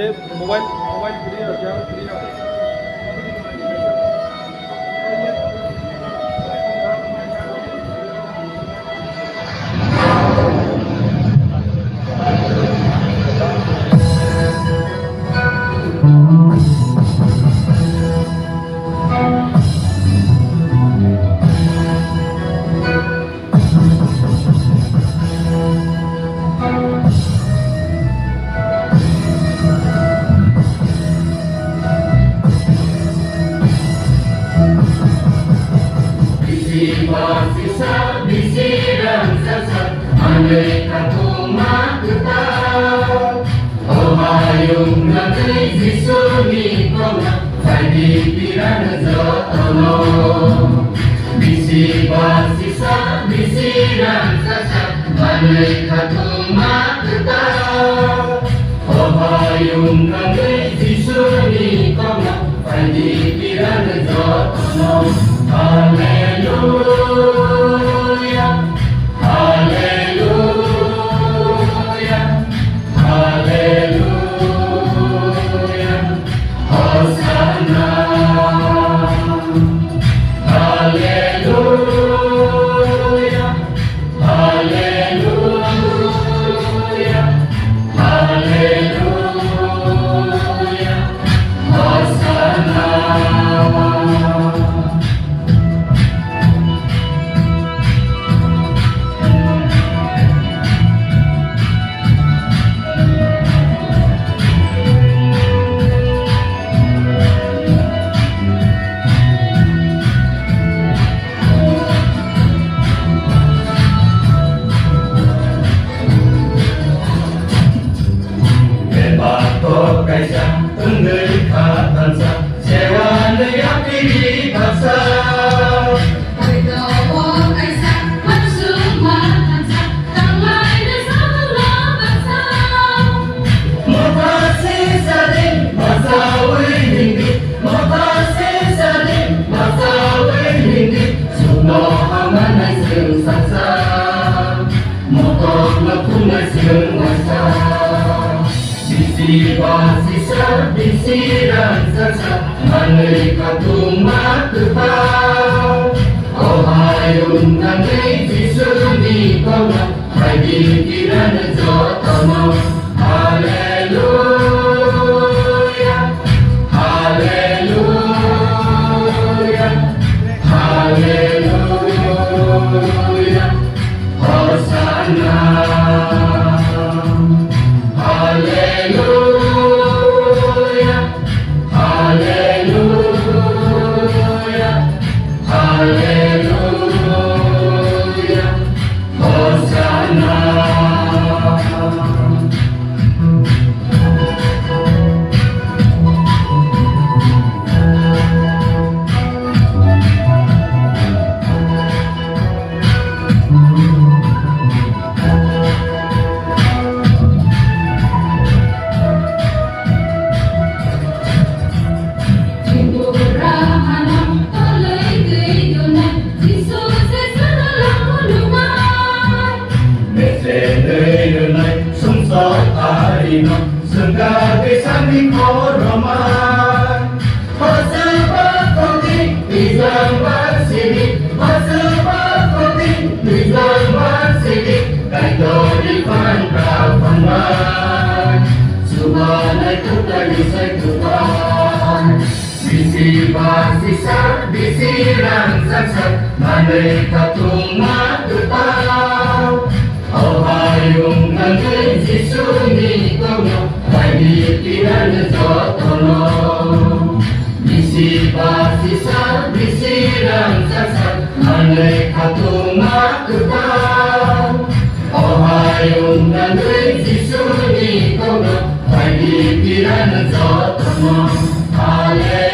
जे mobile mobile free ज्यावर free आहे. Sisa bisiran sasat aneka tumak tetap. Oh hayung nanti zisuni kona Fadi pirana zotono. Bisi basisa bisiran sasat aneka tumak tetap. Oh hayung nanti zisuni kona Fadi pirana zotono. Hallelujah, hallelujah, hallelujah, Hosanna. Hallelujah, hallelujah, hallelujah, Hosanna. Kaisa tenggeri katansa sewa neyapi di bangsa. Berdoa kaisa bersumma kansa tanglai desa mula bangsa. Mutasi saling masawi hindi, mutasi saling masawi hindi. Semua amanai sengsa, motor lapunai sengsa. Bisi basisa bisiran sasa aneka tumak tetap. Oh hayung nanti zisuni kona Fadi pirana zotono. Hallelujah, hallelujah, hallelujah, Hosanna. Hallelujah, hallelujah, hallelujah, Hosanna. Sebagai sandi koroman, bersebab kondi di zaman sini, bersebab kondi di zaman sini. Kaito di pantai, subhanai tutai sai Tuhan. Bisi basisa bisiran sasat aneka tumak tetap. Oh hayung nanti zisuni kona Fadi pirana zotono. Bisi basisa bisiran sasat aneka tumak tetap. Oh hayung nanti zisuni kona Fadi pirana zotono. Hallelujah.